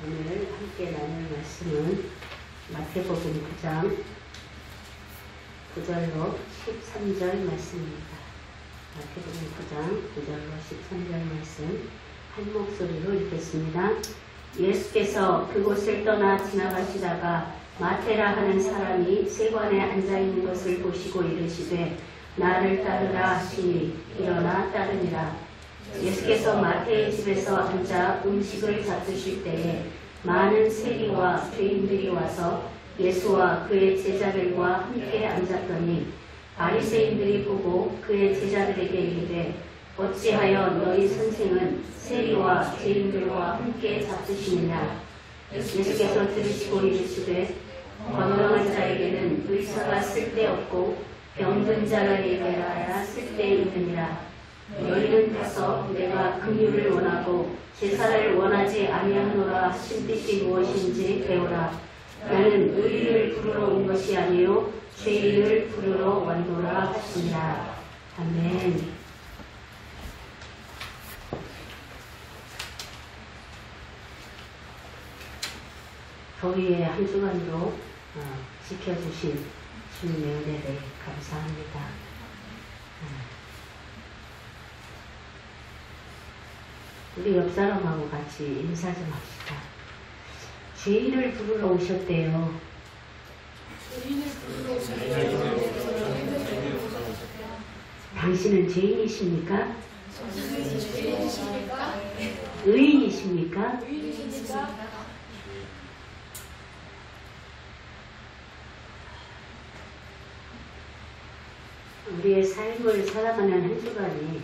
오늘 함께 나눌 말씀은 마태복음 9장 9절로 13절 말씀입니다. 마태복음 9장 9절로 13절 말씀 한 목소리로 읽겠습니다. 예수께서 그곳을 떠나 지나가시다가 마태라 하는 사람이 세관에 앉아있는 것을 보시고 이르시되 나를 따르라 하시니 일어나 따르니라. 예수께서 마태의 집에서 앉아 음식을 잡수실 때에 많은 세리와 죄인들이 와서 예수와 그의 제자들과 함께 앉았더니 바리새인들이 보고 그의 제자들에게 이르되 어찌하여 너희 선생은 세리와 죄인들과 함께 잡수시느냐. 예수께서 들으시고 이르시되 건강한 자에게는 의사가 쓸데없고 병든 자에게라야 쓸데있느니라. 너희는 가서 내가 긍휼을 원하고 제사를 원하지 아니하노라 하신 뜻이 무엇인지 배우라. 나는 의인을 부르러 온 것이 아니요 죄인을 부르러 왔노라 하시니라. 아멘. 더위의 한 주간도 지켜주신 주님의 은혜를 감사합니다. 우리 옆 사람하고 같이 인사 좀 합시다. 죄인을 부르러 오셨대요. 당신은 죄인이십니까? 의인이십니까? 우리의 삶을 살아가는 한 주간이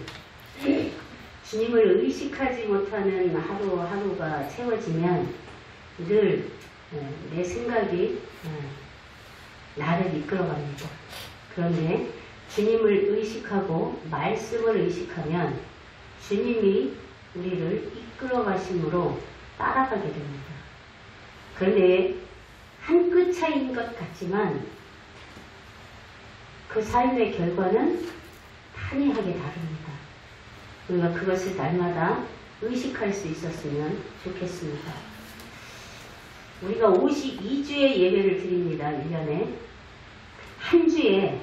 주님을 의식하지 못하는 하루하루가 채워지면 늘 내 생각이 나를 이끌어갑니다. 그런데 주님을 의식하고 말씀을 의식하면 주님이 우리를 이끌어가심으로 따라가게 됩니다. 그런데 한 끗 차이인 것 같지만 그 삶의 결과는 판이하게 다릅니다. 우리가 그것을 날마다 의식할 수 있었으면 좋겠습니다. 우리가 52주의 예배를 드립니다. 1년에. 한 주에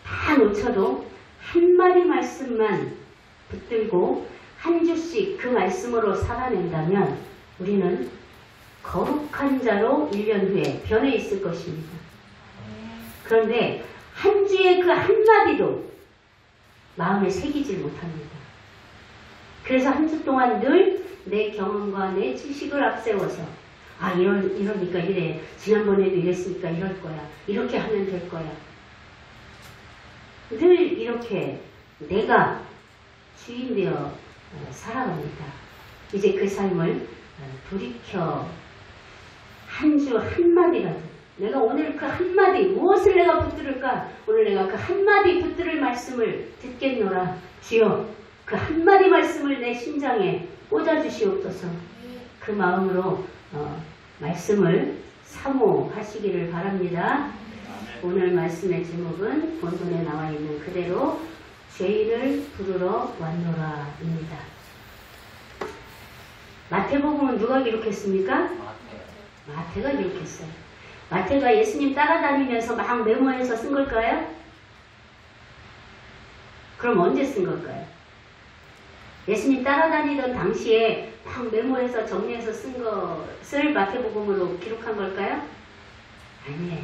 다 놓쳐도 한 마디 말씀만 붙들고 한 주씩 그 말씀으로 살아낸다면 우리는 거룩한 자로 1년 후에 변해 있을 것입니다. 그런데 한 주에 그 한마디도 마음에 새기질 못합니다. 그래서 한 주 동안 늘 내 경험과 내 지식을 앞세워서 이러니까 이래. 지난번에도 이랬으니까 이럴 거야. 이렇게 하면 될 거야. 늘 이렇게 내가 주인 되어 살아갑니다. 이제 그 삶을 돌이켜 한 주 한마디라도 내가 오늘 그 한마디 무엇을 내가 붙들을까? 오늘 내가 그 한마디 붙들을 말씀을 듣겠노라. 주여 그 한마디 말씀을 내 심장에 꽂아주시옵소서. 그 마음으로 말씀을 사모하시기를 바랍니다. 오늘 말씀의 제목은 본문에 나와 있는 그대로 죄인을 부르러 왔노라 입니다. 마태복음은 누가 기록했습니까? 마태가 기록했어요. 마태가 예수님 따라다니면서 막 메모해서 쓴 걸까요? 그럼 언제 쓴 걸까요? 예수님 따라다니던 당시에 막 메모해서 정리해서 쓴 것을 마태복음으로 기록한 걸까요? 아니에요.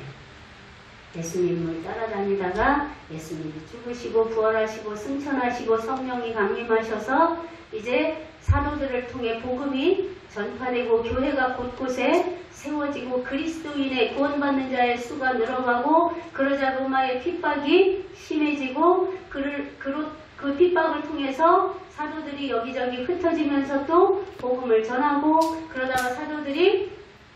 예수님을 따라다니다가 예수님이 죽으시고 부활하시고 승천하시고 성령이 강림하셔서 이제 사도들을 통해 복음이 전파되고 교회가 곳곳에 세워지고 그리스도인의 구원받는 자의 수가 늘어가고 그러자 로마의 핍박이 심해지고 그 핍박을 통해서 사도들이 여기저기 흩어지면서 또 복음을 전하고 그러다가 사도들이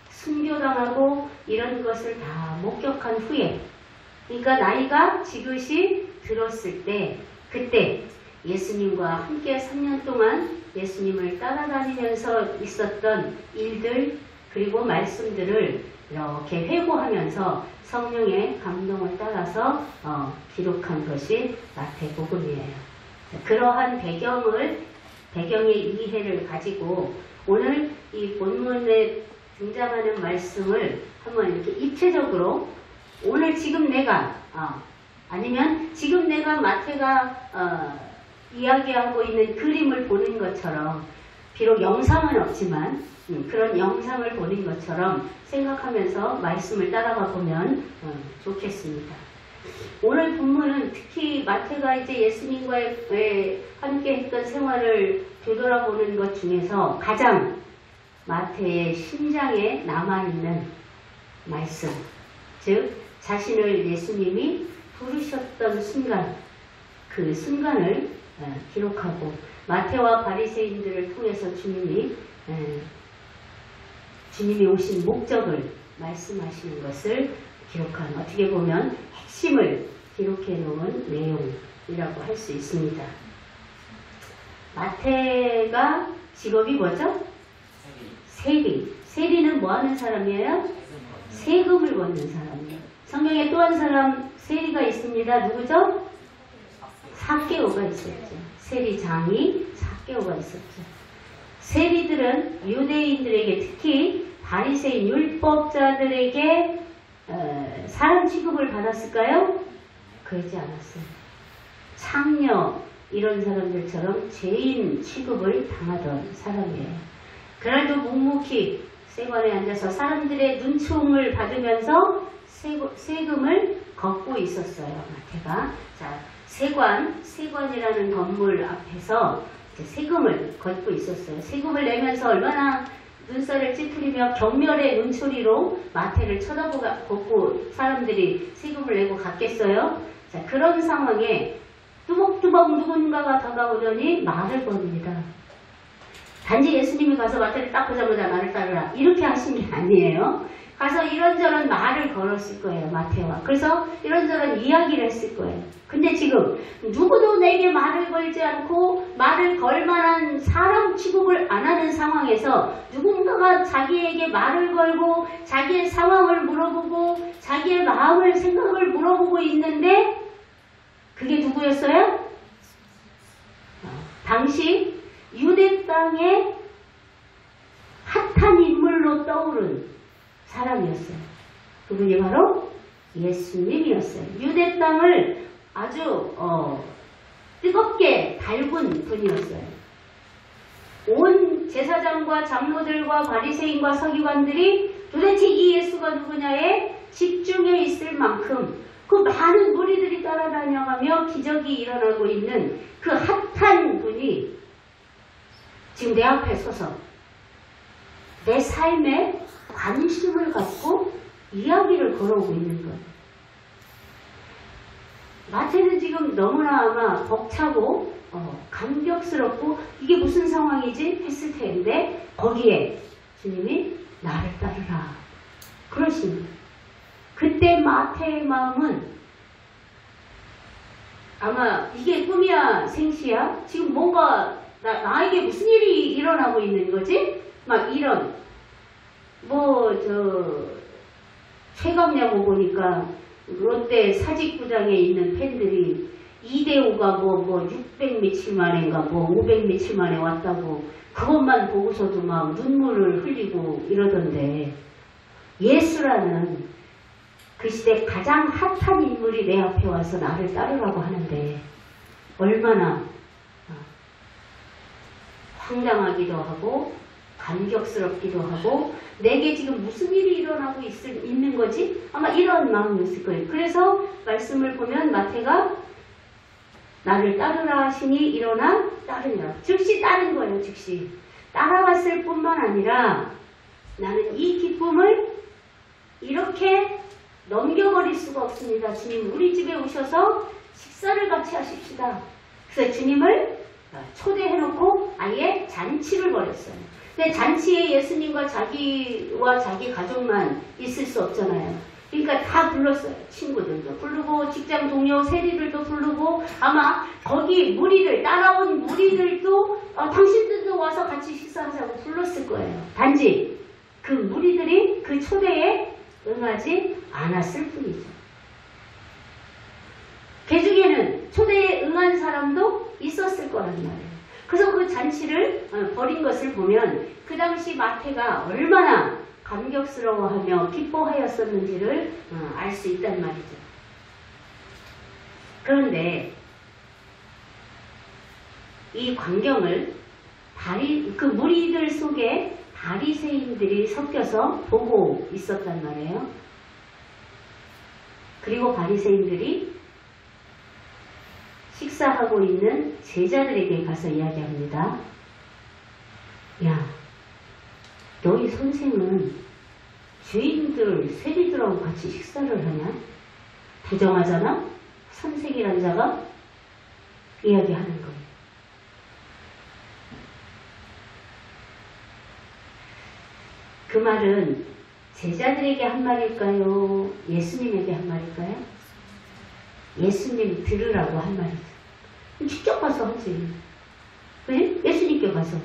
순교당하고 이런 것을 다 목격한 후에 그러니까 나이가 지긋이 들었을 때 그때 예수님과 함께 3년 동안 예수님을 따라다니면서 있었던 일들 그리고 말씀들을 이렇게 회고하면서 성령의 감동을 따라서 기록한 것이 마태복음이에요. 그러한 배경의 이해를 가지고 오늘 이 본문에 등장하는 말씀을 한번 이렇게 입체적으로 오늘 지금 내가 아니면 지금 내가 마태가 이야기하고 있는 그림을 보는 것처럼 비록 영상은 없지만 그런 영상을 보는 것처럼 생각하면서 말씀을 따라가 보면 좋겠습니다. 오늘 본문은 특히 마태가 이제 예수님과의 함께 했던 생활을 되돌아보는 것 중에서 가장 마태의 심장에 남아있는 말씀, 즉 자신을 예수님이 부르셨던 순간, 그 순간을 기록하고 마태와 바리새인들을 통해서 주님이 오신 목적을 말씀하시는 것을 기록한, 어떻게 보면 핵심을 기록해 놓은 내용이라고 할 수 있습니다. 마태가 직업이 뭐죠? 세리. 세리는 뭐 하는 사람이에요? 세금을 걷는 사람이에요. 성경에 또 한 사람 세리가 있습니다. 누구죠? 삭개오가 있었죠. 세리장이 삭개오가 있었죠. 세리들은 유대인들에게, 특히 바리새인 율법자들에게 사람 취급을 받았을까요? 그러지 않았어요. 창녀 이런 사람들처럼 죄인 취급을 당하던 사람이에요. 그날도 묵묵히 세관에 앉아서 사람들의 눈총을 받으면서 세금을 걷고 있었어요. 마태가. 자, 세관이라는 건물 앞에서 세금을 걷고 있었어요. 세금을 내면서 얼마나 눈살을 찌푸리며 경멸의 눈초리로 마태를 쳐다보고 사람들이 세금을 내고 갔겠어요. 자, 그런 상황에 뚜벅뚜벅 누군가가 다가오더니 말을 겁니다. 단지 예수님이 가서 마태를 딱 보자마자 말을 따르라 이렇게 하신 게 아니에요. 가서 이런저런 말을 걸었을 거예요. 마태와. 그래서 이런저런 이야기를 했을 거예요. 근데 지금 누구도 내게 말을 걸지 않고 말을 걸 만한 사람 취급을 안 하는 상황에서 누군가가 자기에게 말을 걸고 자기의 상황을 물어보고 자기의 마음을 생각을 물어보고 있는데 그게 누구였어요? 당시 유대 땅의 핫한 인물로 떠오른 사람이었어요. 그분이 바로 예수님이었어요. 유대 땅을 아주 뜨겁게 달군 분이었어요. 온 제사장과 장로들과 바리새인과 서기관들이 도대체 이 예수가 누구냐에 집중해 있을 만큼 그 많은 무리들이 따라다녀가며 기적이 일어나고 있는 그 핫한 분이 지금 내 앞에 서서 내 삶에 관심을 갖고 이야기를 걸어오고 있는 거예요. 마태는 지금 너무나 아마 벅차고 감격스럽고 이게 무슨 상황이지 했을 텐데 거기에 주님이 나를 따르라 그러십니다. 그때 마태의 마음은 아마 이게 꿈이야 생시야? 지금 뭔가 나에게 무슨 일이 일어나고 있는 거지? 막 이런 최강야구 보니까 롯데 사직구장에 있는 팬들이 이대호가 600 며칠 만인가 500 며칠 만에 왔다고 그것만 보고서도 막 눈물을 흘리고 이러던데 예수라는 그 시대 가장 핫한 인물이 내 앞에 와서 나를 따르라고 하는데 얼마나 황당하기도 하고 감격스럽기도 하고 내게 지금 무슨 일이 일어나고 있는 거지? 아마 이런 마음이었을 거예요. 그래서 말씀을 보면 마태가 나를 따르라 하시니 일어나 따르니라. 즉시 따른 거예요. 즉시. 따라왔을 뿐만 아니라 나는 이 기쁨을 이렇게 넘겨버릴 수가 없습니다. 주님 우리 집에 오셔서 식사를 같이 하십시다. 그래서 주님을 초대해놓고 아예 잔치를 벌였어요. 근데 잔치에 예수님과 자기와 자기 가족만 있을 수 없잖아요. 그러니까 다 불렀어요. 친구들도 부르고 직장 동료 세리들도 부르고 아마 거기 무리들 따라온 무리들도 당신들도 와서 같이 식사하자고 불렀을 거예요. 단지 그 무리들이 그 초대에 응하지 않았을 뿐이죠. 그 중에는 초대에 응한 사람도 있었을 거란 말이에요. 그래서 그 잔치를 벌인 것을 보면 그 당시 마태가 얼마나 감격스러워하며 기뻐하였었는지를 알 수 있단 말이죠. 그런데 이 광경을 그 무리들 속에 바리새인들이 섞여서 보고 있었단 말이에요. 그리고 바리새인들이 식사하고 있는 제자들에게 가서 이야기합니다. 야, 너희 선생은 죄인들, 세리들하고 같이 식사를 하냐? 부정하잖아? 선생이란 자가 이야기하는 거예요. 그 말은 제자들에게 한 말일까요? 예수님에게 한 말일까요? 예수님 들으라고 한 말이죠. 직접 가서 하지. 왜? 예수님께 가서.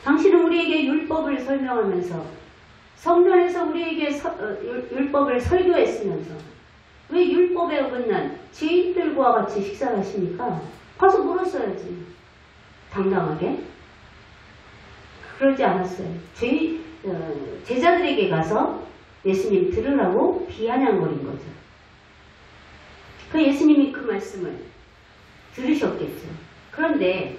당신은 우리에게 율법을 설명하면서 성전에서 우리에게 율법을 설교했으면서 왜 율법에 어긋난 죄인들과 같이 식사를 하십니까? 가서 물었어야지. 당당하게. 그러지 않았어요. 제자들에게 가서 예수님 들으라고 비아냥거린 거죠. 그 예수님이 그 말씀을 들으셨겠죠. 그런데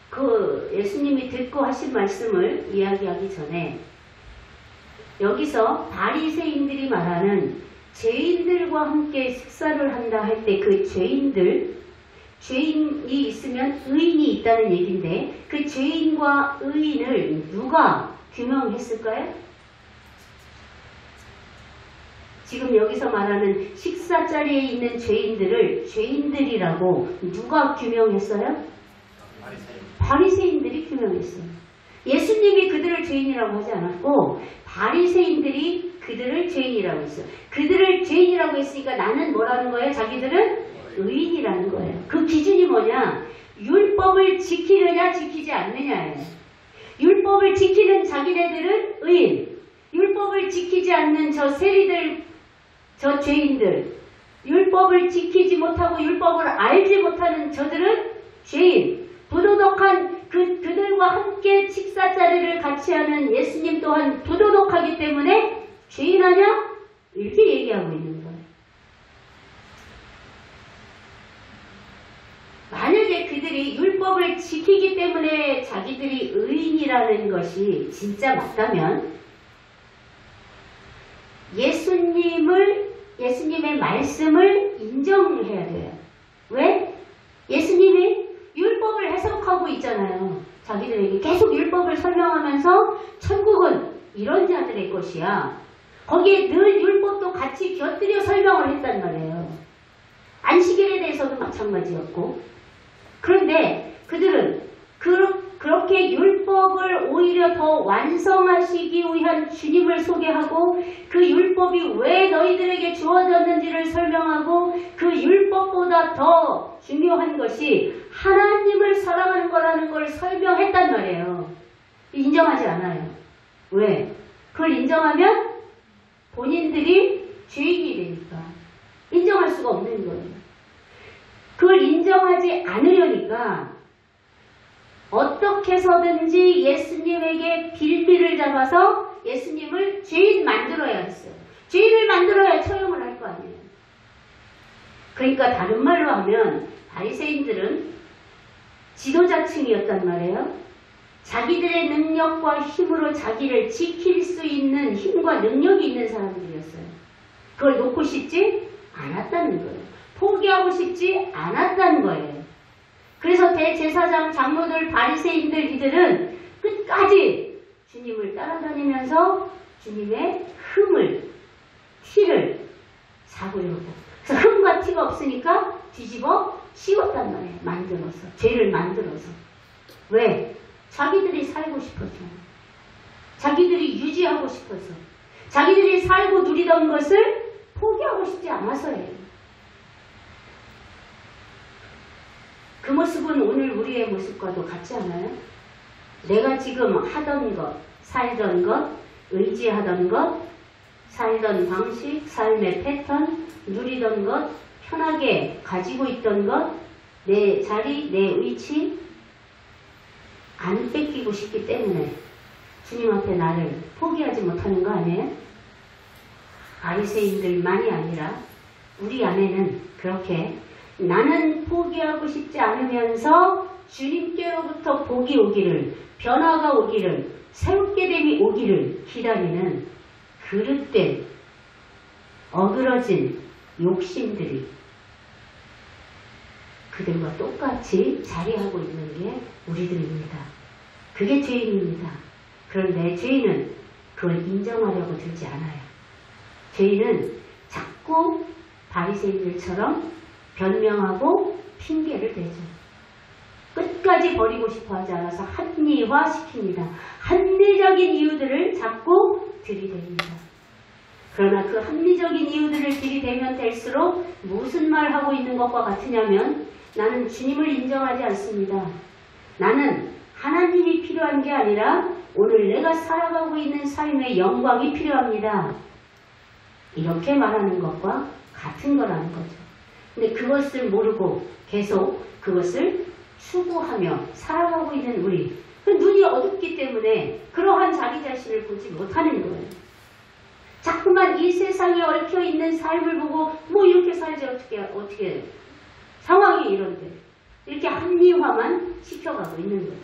그 예수님이 듣고 하신 말씀을 이야기하기 전에 여기서 바리새인들이 말하는 죄인들과 함께 식사를 한다 할 때 그 죄인이 있으면 의인이 있다는 얘기인데 그 죄인과 의인을 누가 규명했을까요? 지금 여기서 말하는 식사 자리에 있는 죄인들을 죄인들이라고 누가 규명했어요? 바리새인들이 규명했어요. 예수님이 그들을 죄인이라고 하지 않았고 바리새인들이 그들을 죄인이라고 했어요. 그들을 죄인이라고 했으니까 나는 뭐라는 거예요? 자기들은 의인이라는 거예요. 그 기준이 뭐냐? 율법을 지키느냐 지키지 않느냐예요. 율법을 지키는 자기네들은 의인, 율법을 지키지 않는 저 세리들, 저 죄인들, 율법을 지키지 못하고 율법을 알지 못하는 저들은 죄인, 부도덕한 그들과 함께 식사 자리를 같이 하는 예수님 또한 부도덕하기 때문에 죄인 아냐? 이렇게 얘기하고 있는 거예요. 만약에 그들이 율법을 지키기 때문에 자기들이 의인이라는 것이 진짜 맞다면 예수님의 말씀을 인정해야 돼요. 왜? 예수님이 율법을 해석하고 있잖아요. 자기들에게 계속 율법을 설명하면서 천국은 이런 자들의 것이야. 거기에 늘 율법도 같이 곁들여 설명을 했단 말이에요. 안식일에 대해서도 마찬가지였고. 그런데 그들은 그렇게 율법을 오히려 더 완성하시기 위한 주님을 소개하고 그 율법이 왜 너희들에게 주어졌는지를 설명하고 그 율법보다 더 중요한 것이 하나님을 사랑하는 거라는 걸 설명했단 말이에요. 인정하지 않아요. 왜? 그걸 인정하면 본인들이 죄인이 되니까 인정할 수가 없는 거예요. 그걸 인정하지 않으려니까 어떻게 해서든지 예수님에게 빌미를 잡아서 예수님을 죄인 만들어야 했어요. 죄인을 만들어야 처형을 할 거 아니에요. 그러니까 다른 말로 하면 바리새인들은 지도자층이었단 말이에요. 자기들의 능력과 힘으로 자기를 지킬 수 있는 힘과 능력이 있는 사람들이었어요. 그걸 놓고 싶지 않았다는 거예요. 포기하고 싶지 않았다는 거예요. 그래서 대제사장, 장로들, 바리새인들 이들은 끝까지 주님을 따라다니면서 주님의 티를 잡으려고. 그래서 흠과 티가 없으니까 뒤집어 씌웠단 말이에요. 만들어서. 죄를 만들어서. 왜? 자기들이 살고 싶어서. 자기들이 유지하고 싶어서. 자기들이 살고 누리던 것을 포기하고 싶지 않아서예요. 그 모습은 오늘 우리의 모습과도 같지 않아요? 내가 지금 하던 것, 살던 것, 의지하던 것, 살던 방식, 삶의 패턴, 누리던 것, 편하게 가지고 있던 것, 내 자리, 내 위치, 안 뺏기고 싶기 때문에 주님 앞에 나를 포기하지 못하는 거 아니에요? 바리새인들만이 아니라 우리 안에는 그렇게 나는 포기하고 싶지 않으면서 주님께로부터 복이 오기를, 변화가 오기를, 새롭게 됨이 오기를 기다리는 그릇된 어그러진 욕심들이 그들과 똑같이 자리하고 있는 게 우리들입니다. 그게 죄인입니다. 그런데 죄인은 그걸 인정하려고 들지 않아요. 죄인은 자꾸 바리새인들처럼 변명하고 핑계를 대죠. 끝까지 버리고 싶어 하지 않아서 합리화시킵니다. 합리적인 이유들을 자꾸 들이댑니다. 그러나 그 합리적인 이유들을 들이대면 될수록 무슨 말 하고 있는 것과 같으냐면 나는 주님을 인정하지 않습니다. 나는 하나님이 필요한 게 아니라 오늘 내가 살아가고 있는 삶의 영광이 필요합니다. 이렇게 말하는 것과 같은 거라는 거죠. 근데 그것을 모르고 계속 그것을 추구하며 살아가고 있는 우리, 눈이 어둡기 때문에 그러한 자기 자신을 보지 못하는 거예요. 자꾸만 이 세상에 얽혀 있는 삶을 보고 뭐 이렇게 살지 어떻게 상황이 이런데 이렇게 합리화만 시켜가고 있는 거죠.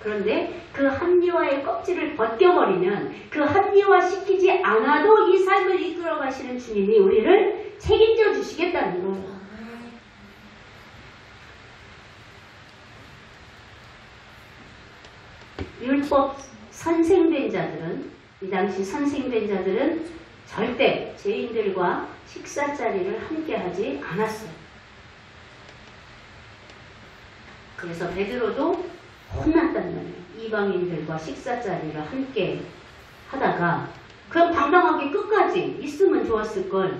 그런데 그 합리화의 껍질을 벗겨버리면 그 합리화시키지 않아도 이 삶을 이끌어 가시는 주님이 우리를 책임져 주시겠다는 거예요. 율법 선생된 자들은, 이 당시 선생된 자들은 절대 죄인들과 식사 자리를 함께 하지 않았어요. 그래서 베드로도 혼났단 말이에요. 이방인들과 식사 자리를 함께 하다가 그럼 당당하게 끝까지 있으면 좋았을걸.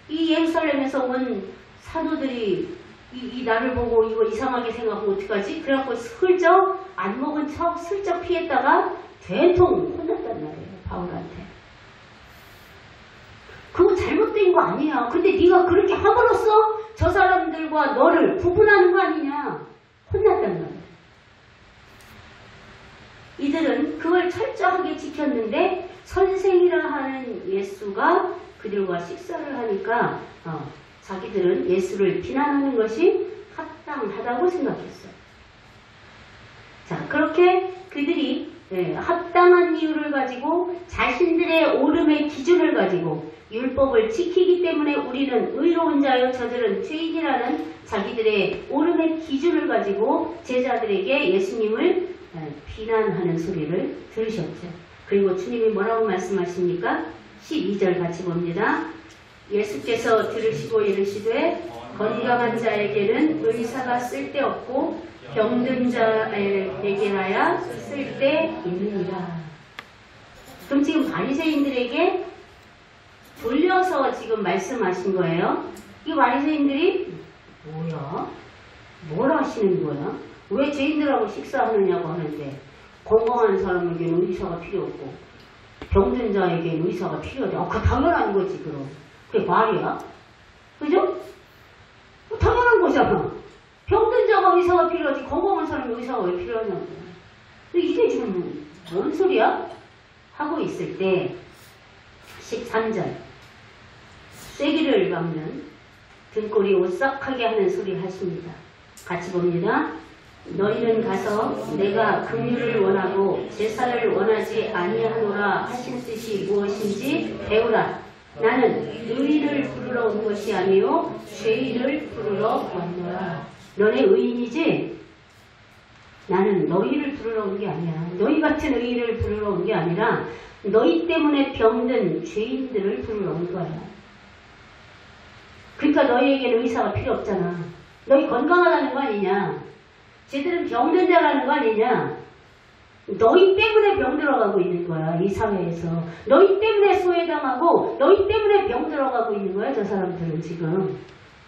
이 예루살렘에서 온 사도들이 이 나를 보고 이거 이상하게 생각하고 어떡하지? 그래갖고 슬쩍 안 먹은 척 슬쩍 피했다가 되통 혼났단 말이에요. 바울한테. 그거 잘못된 거 아니야. 근데 네가 그렇게 함으로써 저 사람들과 너를 구분하는 거 아니냐. 혼났단 말이에요. 이들은 그걸 철저하게 지켰는데 선생이라 하는 예수가 그들과 식사를 하니까 자기들은 예수를 비난하는 것이 합당하다고 생각했어요. 자, 그렇게 그들이 합당한 이유를 가지고 자신들의 옳음의 기준을 가지고 율법을 지키기 때문에 우리는 의로운 자요 저들은 죄인이라는 자기들의 옳음의 기준을 가지고 제자들에게 예수님을 비난하는 소리를 들으셨죠. 그리고 주님이 뭐라고 말씀하십니까? 12절 같이 봅니다. 예수께서 들으시고 이르시되 건강한 자에게는 의사가 쓸데없고 병든 자에게라야 쓸데있느니라. 그럼 지금 바리새인들에게 돌려서 지금 말씀하신 거예요. 이 바리새인들이 뭐야? 뭘 하시는 거야? 왜 죄인들하고 식사하느냐고 하는데 건강한 사람에게는 의사가 필요 없고 병든 자에게는 의사가 필요하다. 그거 당연한 거지 그럼. 그게 말이야? 그죠? 당연한 거잖아. 병든 자가 의사가 필요하지 건강한 사람이 의사가 왜 필요하냐고. 이게 지금 뭔 소리야? 하고 있을 때 13절 쐐기를 밟는 등골이 오싹하게 하는 소리를 하십니다. 같이 봅니다. 너희는 가서 내가 긍휼을 원하고 제사를 원하지 아니하노라 하신 뜻이 무엇인지 배우라. 나는 의인을 부르러 온 것이 아니요 죄인을 부르러 왔노라. 너네 의인이지? 나는 너희를 부르러 온 게 아니야. 너희 같은 의인을 부르러 온 게 아니라 너희 때문에 병든 죄인들을 부르러 온 거야. 그러니까 너희에게는 의사가 필요 없잖아. 너희 건강하다는 거 아니냐? 쟤들은 병든 자라는 거 아니냐? 너희 때문에 병들어가고 있는 거야. 이 사회에서. 너희 때문에 소외당하고 너희 때문에 병들어가고 있는 거야. 저 사람들은 지금.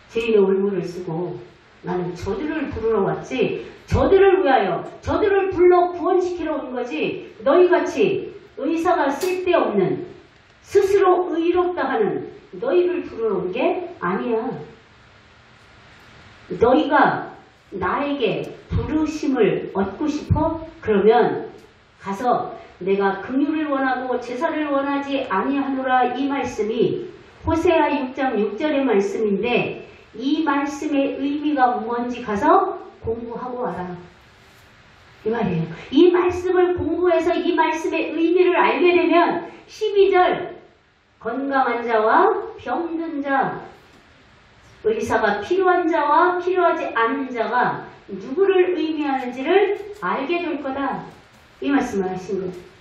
죄인의 올무를 쓰고 나는 저들을 부르러 왔지. 저들을 위하여 저들을 불러 구원시키러 온 거지. 너희같이 의사가 쓸데없는 스스로 의롭다 하는 너희를 부르러 온 게 아니야. 너희가 나에게 부르심을 얻고 싶어? 그러면 가서 내가 긍휼을 원하고 제사를 원하지 아니하노라, 이 말씀이 호세아 6장 6절의 말씀인데, 이 말씀의 의미가 뭔지 가서 공부하고 와라, 이 말이에요. 이 말씀을 공부해서 이 말씀의 의미를 알게 되면 12절 건강한 자와 병든 자, 의사가 필요한 자와 필요하지 않은 자가 누구를 의미하는지를 알게 될 거다, 이 말씀을 하신 거예요.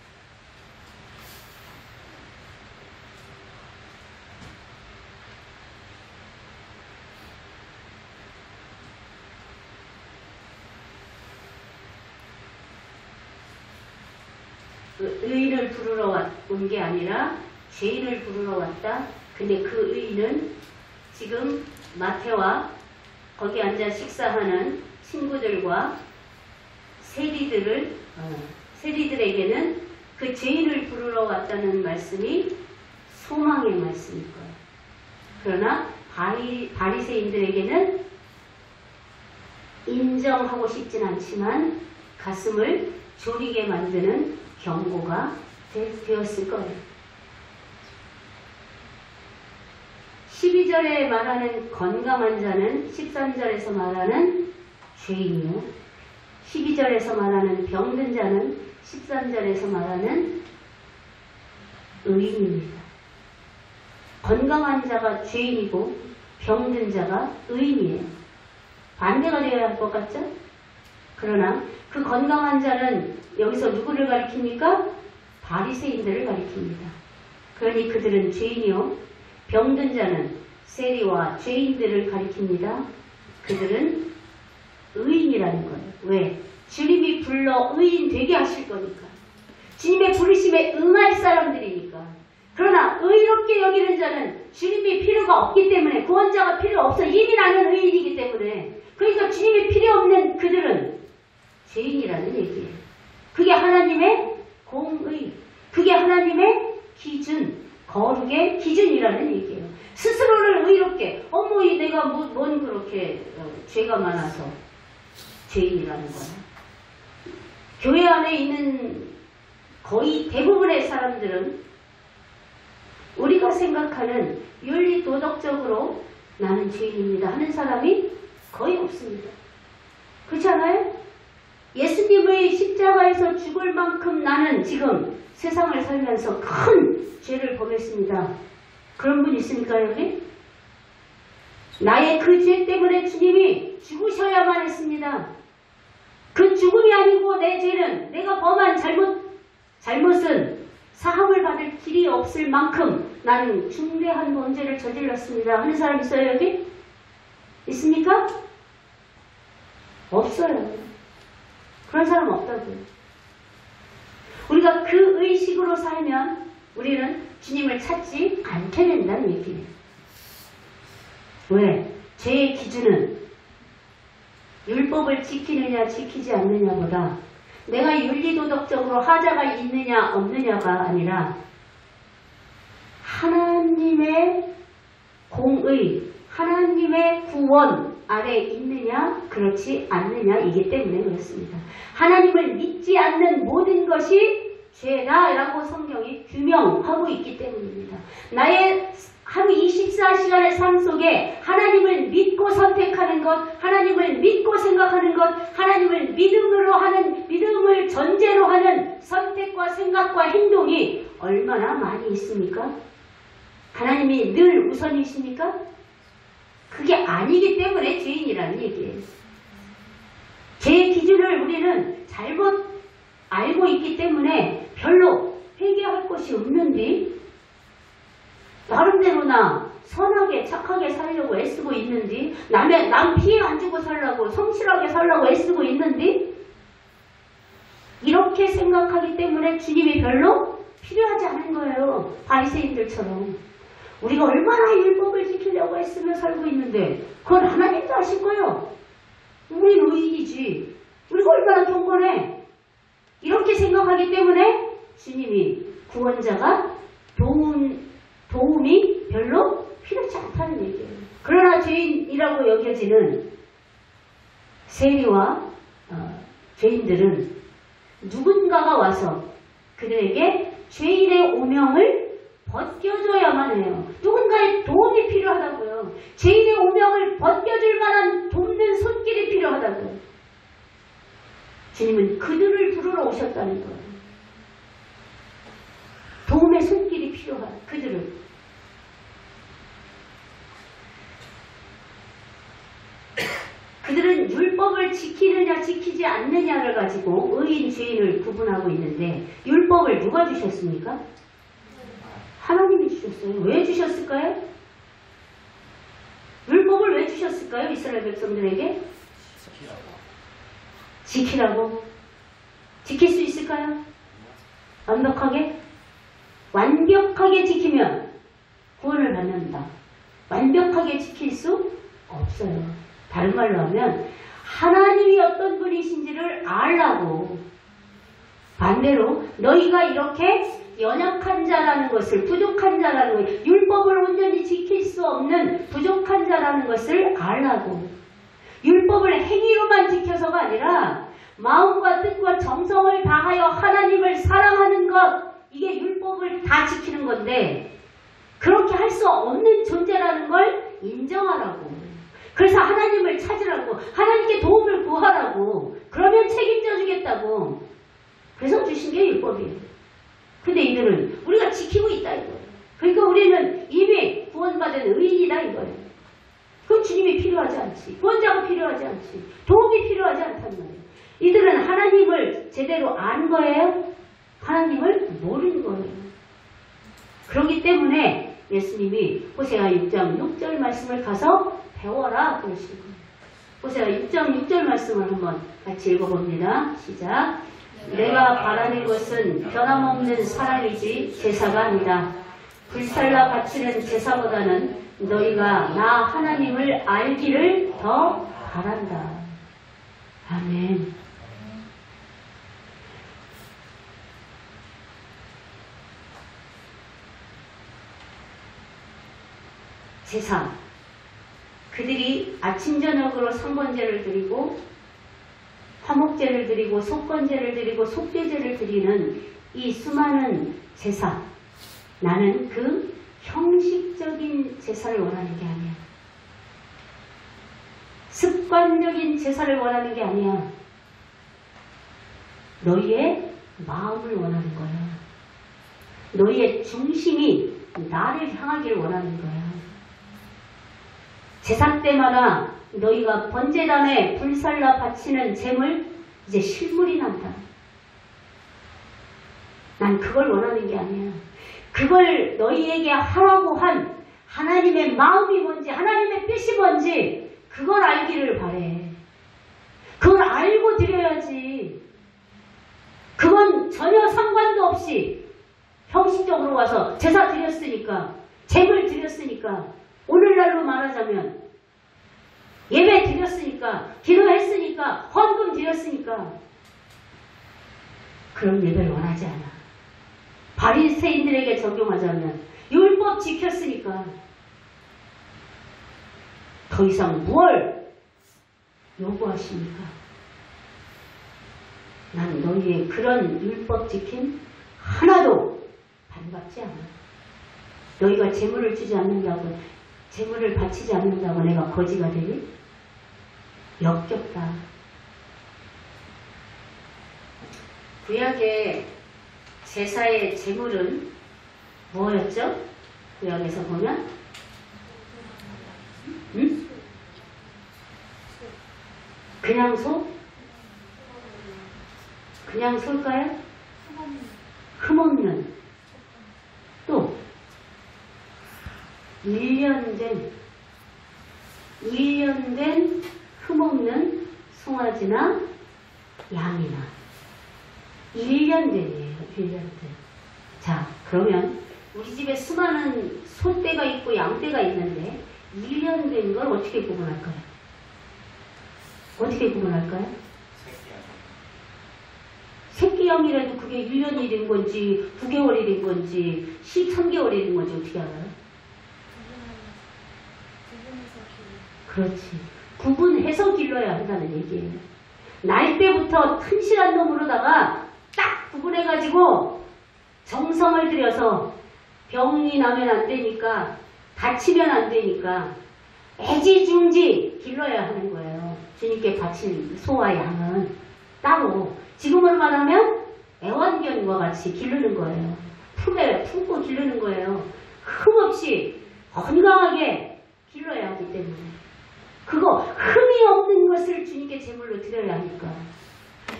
의인을 부르러 온 게 아니라 죄인을 부르러 왔다. 근데 그 의인은 지금 마태와 거기 앉아 식사하는 친구들과 세리들에게는 그 죄인을 부르러 왔다는 말씀이 소망의 말씀일 거예요. 그러나 바리새인들에게는 인정하고 싶진 않지만 가슴을 졸이게 만드는 경고가 되었을 거예요. 12절에 말하는 건강한 자는 13절에서 말하는 죄인이요, 12절에서 말하는 병든 자는 13절에서 말하는 의인입니다. 건강한 자가 죄인이고 병든 자가 의인이에요. 반대가 되어야 할 것 같죠? 그러나 그 건강한 자는 여기서 누구를 가리킵니까? 바리새인들을 가리킵니다. 그러니 그들은 죄인이요, 병든 자는 세리와 죄인들을 가리킵니다. 그들은 의인이라는 거예요. 왜? 주님이 불러 의인 되게 하실 거니까. 주님의 부르심에 응할 사람들이니까. 그러나 의롭게 여기는 자는 주님이 필요가 없기 때문에, 구원자가 필요 없어. 이미 나는 의인이기 때문에. 그러니까 주님이 필요 없는 그들은 죄인이라는 얘기예요. 그게 하나님의 공의, 그게 하나님의 기준, 거룩의 기준이라는 얘기예요. 스스로를 의롭게, 내가 뭔 그렇게 죄가 많아서 죄인이라는 거야. 교회 안에 있는 거의 대부분의 사람들은 우리가 생각하는 윤리 도덕적으로 나는 죄인입니다 하는 사람이 거의 없습니다. 그렇지 않아요? 예수님의 십자가에서 죽을 만큼 나는 지금 세상을 살면서 큰 죄를 범했습니다. 그런 분 있습니까, 여기? 나의 그 죄 때문에 주님이 죽으셔야만 했습니다. 그 죽음이 아니고 내 죄는, 내가 범한 잘못은 사함을 받을 길이 없을 만큼 나는 중대한 범죄를 저질렀습니다 하는 사람 있어요, 여기? 있습니까? 없어요. 그런 사람 없다고요. 우리가 그 의식으로 살면 우리는 주님을 찾지 않게 된다는 얘기예요. 왜? 죄의 기준은 율법을 지키느냐 지키지 않느냐보다 내가 윤리도덕적으로 하자가 있느냐 없느냐가 아니라 하나님의 공의, 하나님의 구원 아래 있느냐 그렇지 않느냐이기 때문에 그렇습니다. 하나님을 믿지 않는 모든 것이 죄다 라고 성경이 규명하고 있기 때문입니다. 나의 하루 24시간의 삶 속에 하나님을 믿고 선택하는 것, 하나님을 믿고 생각하는 것, 하나님을 믿음을 전제로 하는 선택과 생각과 행동이 얼마나 많이 있습니까? 하나님이 늘 우선이십니까? 그게 아니기 때문에 죄인이라는 얘기예요. 죄의 기준을 우리는 잘못 알고 있기 때문에 별로 회개할 것이 없는데 나름대로나 선하게 착하게 살려고 애쓰고 있는데 남 피해 안 주고 살려고 성실하게 살려고 애쓰고 있는데 이렇게 생각하기 때문에 주님이 별로 필요하지 않은 거예요. 바리새인들처럼. 우리가 얼마나 율법을 지키려고 애쓰며 살고 있는데 그건 하나님도 아실 거예요. 우린 의인이지. 우리가 얼마나 경건해. 이렇게 생각하기 때문에 주님이 구원자가 도움이 별로 필요치 않다는 얘기예요. 그러나 죄인이라고 여겨지는 세리와 죄인들은 누군가가 와서 그들에게 죄인의 오명을 벗겨줘야만 해요. 누군가의 도움이 필요하다고요. 죄인의 오명을 벗겨줄 만한 돕는 손길이 필요하다고요. 주님은 그들을 부르러 오셨다는 거예요. 도움의 손길이 필요한 그들을. 그들은 율법을 지키느냐 지키지 않느냐를 가지고 의인 죄인을 구분하고 있는데 율법을 누가 주셨습니까? 하나님이 주셨어요. 왜 주셨을까요? 율법을 왜 주셨을까요? 이스라엘 백성들에게? 지키라고. 지킬 수 있을까요? 완벽하게? 완벽하게 지키면 구원을 받는다. 완벽하게 지킬 수 없어요. 다른 말로 하면 하나님이 어떤 분이신지를 알라고. 반대로 너희가 이렇게 연약한 자라는 것을, 부족한 자라는 것을, 율법을 온전히 지킬 수 없는 부족한 자라는 것을 알라고. 율법을 행위로만 지켜서가 아니라 마음과 뜻과 정성을 다하여 하나님을 사랑하는 것, 이게 율법을 다 지키는 건데 그렇게 할 수 없는 존재라는 걸 인정하라고. 그래서 하나님을 찾으라고, 하나님께 도움을 구하라고, 그러면 책임져 주겠다고. 그래서 주신 게 율법이에요. 근데 이들은 우리가 지키고 있다 이거예요. 그러니까 우리는 이미 구원받은 의인이다 이거예요. 그럼 주님이 필요하지 않지. 구원자가 필요하지 않지. 도움이 필요하지 않단 말이에요. 이들은 하나님을 제대로 안 거예요? 하나님을 모르는 거예요. 그렇기 때문에 예수님이 호세아 6장 6절 말씀을 가서 배워라 그러시는 거예요. 호세아 6장 6절 말씀을 한번 같이 읽어봅니다. 시작. 내가 바라는 것은 변함없는 사랑이지 제사가 아니다. 불살라 바치는 제사보다는 너희가 나 하나님을 알기를 더 바란다. 아멘. 제사. 그들이 아침 저녁으로 성번제를 드리고 화목제를 드리고 속건제를 드리고 속죄제를 드리는 이 수많은 제사. 나는 그 형식적인 제사를 원하는 게 아니야. 습관적인 제사를 원하는 게 아니야. 너희의 마음을 원하는 거야. 너희의 중심이 나를 향하기를 원하는 거야. 제사 때마다 너희가 번제단에 불살라 바치는 제물, 이제 실물이 난다. 난 그걸 원하는 게 아니야. 그걸 너희에게 하라고 한 하나님의 마음이 뭔지, 하나님의 뜻이 뭔지 그걸 알기를 바래. 그걸 알고 드려야지. 그건 전혀 상관도 없이 형식적으로 와서 제사 드렸으니까, 제물 드렸으니까, 오늘날로 말하자면 예배 드렸으니까, 기도했으니까, 헌금 드렸으니까 그런 예배를 원하지 않아. 바리새인들에게 적용하자면 율법 지켰으니까 더 이상 뭘 요구하십니까? 난 너희의 그런 율법 지킴 하나도 반갑지 않아. 너희가 제물을 주지 않는다고, 제물을 바치지 않는다고 내가 거지가 되니? 역겹다. 구약의 제사의 제물은 뭐였죠? 구약에서 보면 그냥 소? 그냥 소일까요? 흠없는. 또 1년 된 흠없는 송아지나 양이나. 1년 된이에요. 1년 된. 자, 그러면 우리 집에 수많은 소떼가 있고 양떼가 있는데 1년 된 걸 어떻게 구분할까요? 어떻게 구분할까요? 새끼양이라도 그게 1년이 된 건지 9개월이 된 건지 13개월이 된 건지 어떻게 알아요? 그렇지. 구분해서 길러야 한다는 얘기예요. 날 때부터 튼실한 놈으로다가 딱 구분해가지고 정성을 들여서 병이 나면 안 되니까, 다치면 안 되니까 애지중지 길러야 하는 거예요. 주님께 바친 소와 양은 따로 지금으로 말하면 애완견과 같이 기르는 거예요. 품에 품고 기르는 거예요. 흠없이 건강하게 길러야 하기 때문에. 그거 흠이 없는 것을 주님께 제물로 드려야 하니까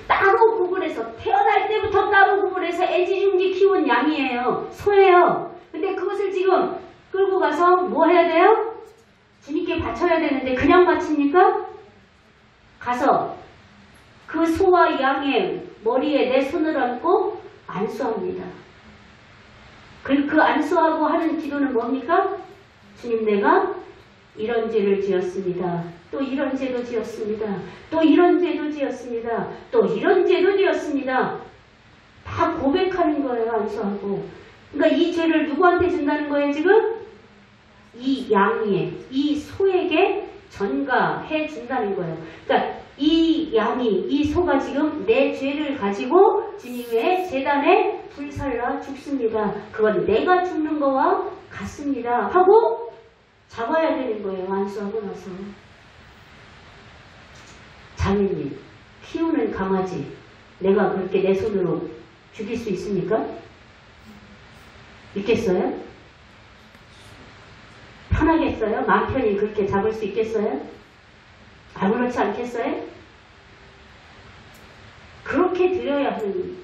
따로 구분해서, 태어날 때부터 따로 구분해서 애지중지 키운 양이에요. 소예요. 근데 그것을 지금 끌고 가서 뭐 해야 돼요? 주님께 바쳐야 되는데 그냥 바칩니까? 가서 그 소와 양의 머리에 내 손을 얹고 안수합니다. 그 안수하고 하는 기도는 뭡니까? 주님, 내가 이런 죄를 지었습니다. 또 이런 죄도 지었습니다. 또 이런 죄도 지었습니다. 또 이런 죄도 지었습니다. 다 고백하는 거예요. 안수하고. 그러니까 이 죄를 누구한테 준다는 거예요 지금? 이 양이, 이 소에게 전가해 준다는 거예요. 그러니까 이 양이, 이 소가 지금 내 죄를 가지고 주님의 제단에 불살라 죽습니다. 그건 내가 죽는 거와 같습니다. 하고 잡아야 되는 거예요. 안수하고 나서. 자매님, 키우는 강아지 내가 그렇게 내 손으로 죽일 수 있습니까? 있겠어요? 편하겠어요? 마음 편히 그렇게 잡을 수 있겠어요? 아무렇지 않겠어요? 그렇게 드려야 하는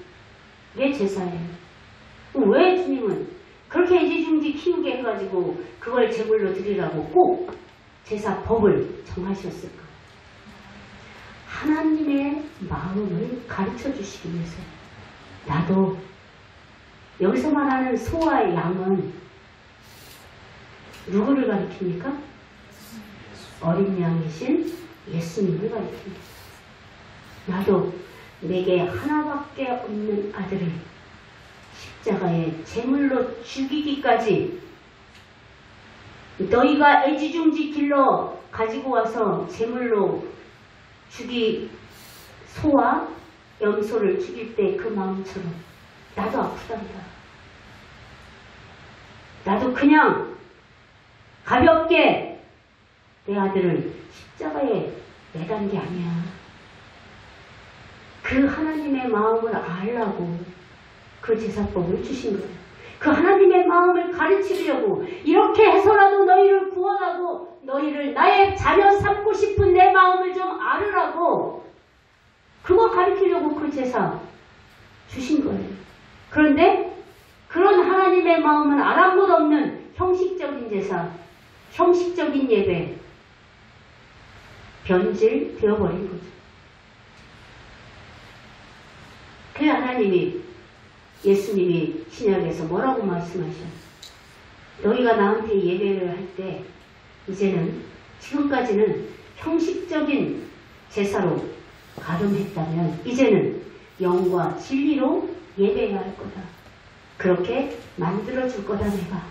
게 제사예요. 왜 주님은 그렇게 애지중지 키우게 해가지고 그걸 제물로 드리라고 꼭 제사법을 정하셨을까? 하나님의 마음을 가르쳐 주시기 위해서. 나도 여기서 말하는 소와 양은 누구를 가리킵니까? 어린 양이신 예수님을 가리킵니다. 나도 내게 하나밖에 없는 아들을 십자가에 제물로 죽이기까지 너희가 애지중지 길러 가지고 와서 제물로 소와 염소를 죽일 때 그 마음처럼 나도 아프단다. 나도 그냥 가볍게 내 아들을 십자가에 매단 게 아니야. 그 하나님의 마음을 알라고 그 제사법을 주신 거예요. 그 하나님의 마음을 가르치려고 이렇게 해서라도 너희를 구원하고 너희를 나의 자녀 삼고 싶은 내 마음을 좀 알으라고 그거 가르치려고 그 제사 주신 거예요. 그런데 그런 하나님의 마음은 아랑곳 없는 형식적인 제사, 형식적인 예배 변질되어버린 거죠. 그 하나님이, 예수님이 신약에서 뭐라고 말씀하셔? 너희가 나한테 예배를 할 때 이제는, 지금까지는 형식적인 제사로 가름했다면 이제는 영과 진리로 예배해야 할 거다. 그렇게 만들어줄 거다 내가.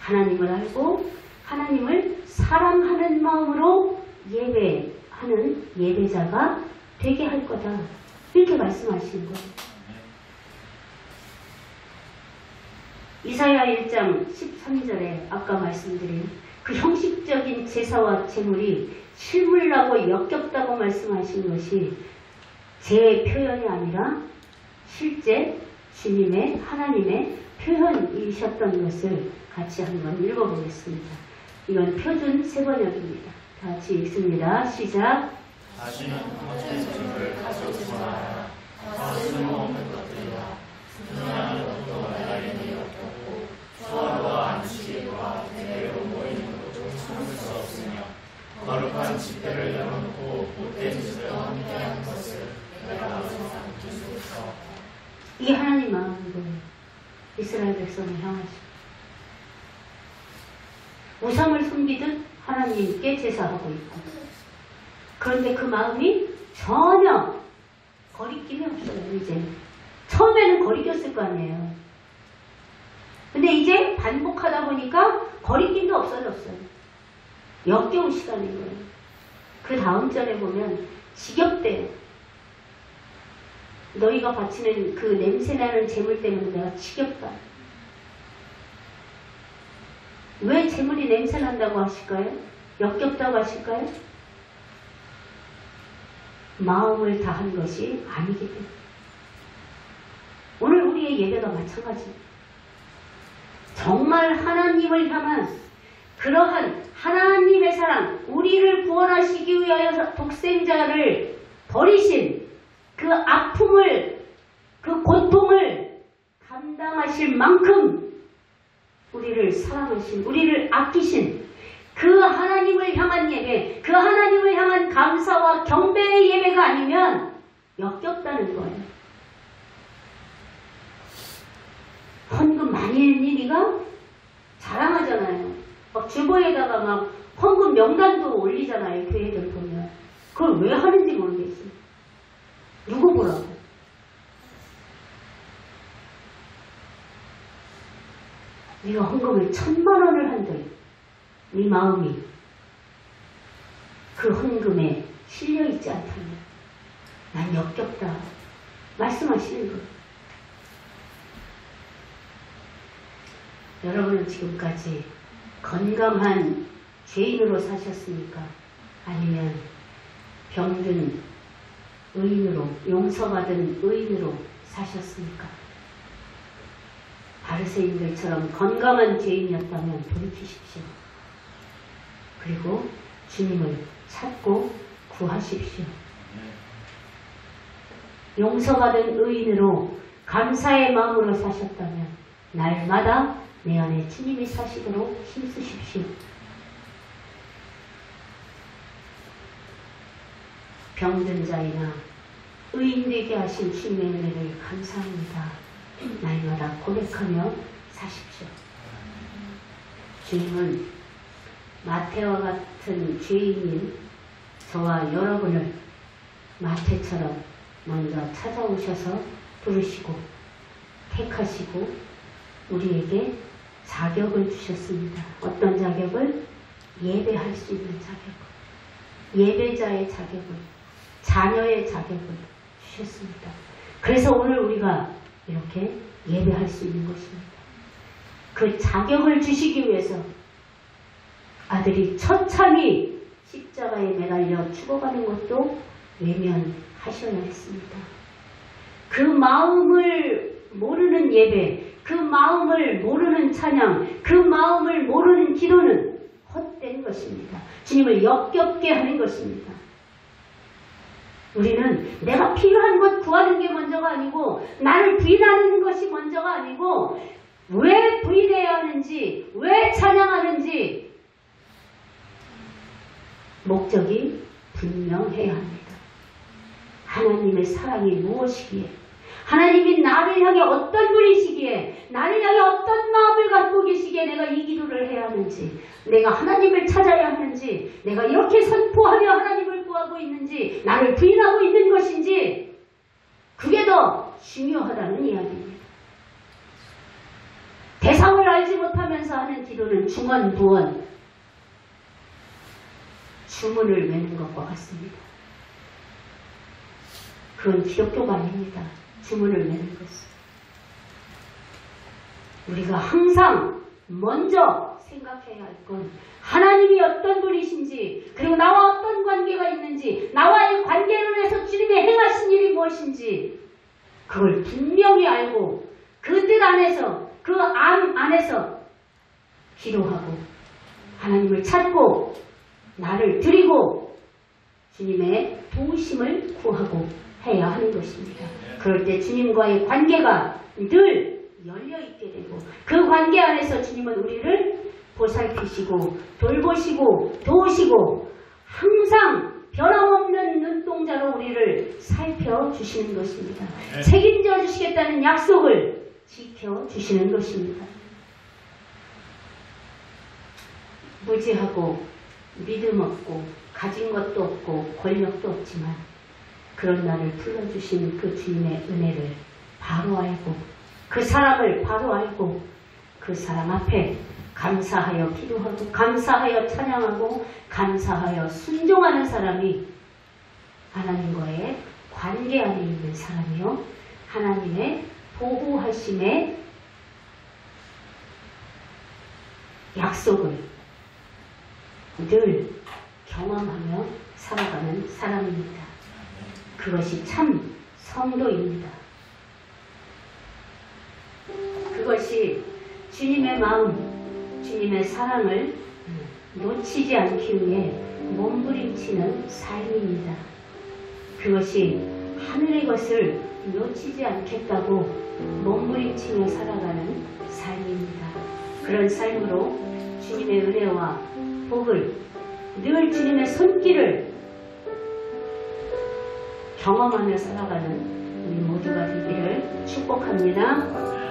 하나님을 알고 하나님을 사랑하는 마음으로 예배하는 예배자가 되게 할 거다. 이렇게 말씀하시는 거예요. 이사야 1장 13절에 아까 말씀드린 그 형식적인 제사와 제물이 실물나고 역겹다고 말씀하신 것이 제 표현이 아니라 실제 주님의, 하나님의 표현이셨던 것을 같이 한번 읽어보겠습니다. 이건 표준 세번역입니다. 다 같이 읽습니다. 시작. 다시는 거짓 증거를 가져오지 말아라. 다 쓸모없는 것들이라. 그냥 것도 날리니 없고 초하루와 안식일과 대회로 모이는 것도 참을 수 없으며 거룩한 집회를 열어놓고 못된 짓을 함께하는 것을 내가 항상 두수없어. 이게 하나님 마음이고 이스라엘 백성을 향하시고 우상을 숨기듯 하나님께 제사하고 있고, 그런데 그 마음이 전혀 거리낌이 없어요. 이제 처음에는 거리꼈을 거 아니에요. 근데 이제 반복하다 보니까 버리기도 없어졌어요. 역겨운 시간인 거예요. 그 다음 절에 보면 지겹대요. 너희가 바치는 그 냄새나는 재물 때문에 내가 지겹다. 왜 재물이 냄새난다고 하실까요? 역겹다고 하실까요? 마음을 다한 것이 아니기 때문에. 오늘 우리의 예배가 마찬가지입니다. 정말 하나님을 향한 그러한 하나님의 사랑, 우리를 구원하시기 위하여 독생자를 버리신 그 아픔을, 그 고통을 감당하실 만큼 우리를 사랑하신, 우리를 아끼신 그 하나님을 향한 예배, 그 하나님을 향한 감사와 경배의 예배가 아니면 역겹다는 거예요. 헌금 많이 했니 네가? 자랑하잖아요. 막 주보에다가 막 헌금 명단도 올리잖아요. 교회들 보면. 그걸 왜 하는지 모르겠어요. 누구 보라고. 네가 헌금을 1000만 원을 한들 네 마음이 그 헌금에 실려있지 않다면 난 역겹다 말씀하시는 거예요. 여러분은 지금까지 건강한 죄인으로 사셨습니까? 아니면 병든 의인으로, 용서받은 의인으로 사셨습니까? 바리새인들처럼 건강한 죄인이었다면 돌이키십시오. 그리고 주님을 찾고 구하십시오. 용서받은 의인으로 감사의 마음으로 사셨다면 날마다 내 안에 주님이 사시도록 힘쓰십시오. 병든 자이나 의인 되게 하신 주님의 은혜를 감사합니다. 날마다 고백하며 사십시오. 주님은 마태와 같은 죄인인 저와 여러분을 마태처럼 먼저 찾아오셔서 부르시고 택하시고 우리에게 자격을 주셨습니다. 어떤 자격을? 예배할 수 있는 자격을, 예배자의 자격을, 자녀의 자격을 주셨습니다. 그래서 오늘 우리가 이렇게 예배할 수 있는 것입니다. 그 자격을 주시기 위해서 아들이 처참히 십자가에 매달려 죽어가는 것도 외면하셔야 했습니다. 그 마음을 모르는 예배, 그 마음을 모르는 찬양, 그 마음을 모르는 기도는 헛된 것입니다. 주님을 역겹게 하는 것입니다. 우리는 내가 필요한 것 구하는 게 먼저가 아니고 나를 부인하는 것이 먼저가 아니고 왜 부인해야 하는지, 왜 찬양하는지 목적이 분명해야 합니다. 하나님의 사랑이 무엇이기에, 하나님이 나를 향해 어떤 분이시기에, 나를 향해 어떤 마음을 갖고 계시기에 내가 이 기도를 해야 하는지, 내가 하나님을 찾아야 하는지, 내가 이렇게 선포하며 하나님을 구하고 있는지, 나를 부인하고 있는 것인지, 그게 더 중요하다는 이야기입니다. 대상을 알지 못하면서 하는 기도는 중언부언, 주문을 외는 것과 같습니다. 그건 기독교가 아닙니다. 주문을 내는 것은. 우리가 항상 먼저 생각해야 할 건 하나님이 어떤 분이신지, 그리고 나와 어떤 관계가 있는지, 나와의 관계로 해서 주님이 행하신 일이 무엇인지 그걸 분명히 알고 그 뜻 안에서, 그 안 안에서 기도하고 하나님을 찾고 나를 드리고 주님의 도우심을 구하고 해야 하는 것입니다. 그럴 때 주님과의 관계가 늘 열려있게 되고 그 관계 안에서 주님은 우리를 보살피시고 돌보시고 도우시고 항상 변함없는 눈동자로 우리를 살펴주시는 것입니다. 책임져 주시겠다는 약속을 지켜주시는 것입니다. 무지하고 믿음 없고 가진 것도 없고 권력도 없지만 그런 나를 불러주신 그 주님의 은혜를 바로 알고 그 사람을 바로 알고 그 사람 앞에 감사하여 기도하고 감사하여 찬양하고 감사하여 순종하는 사람이 하나님과의 관계 안에 있는 사람이요 하나님의 보호하심의 약속을 늘 경험하며 살아가는 사람입니다. 그것이 참 성도입니다. 그것이 주님의 마음, 주님의 사랑을 놓치지 않기 위해 몸부림치는 삶입니다. 그것이 하늘의 것을 놓치지 않겠다고 몸부림치며 살아가는 삶입니다. 그런 삶으로 주님의 은혜와 복을 늘 주님의 손길을 경험하며 살아가는 우리 모두가 되기를 축복합니다.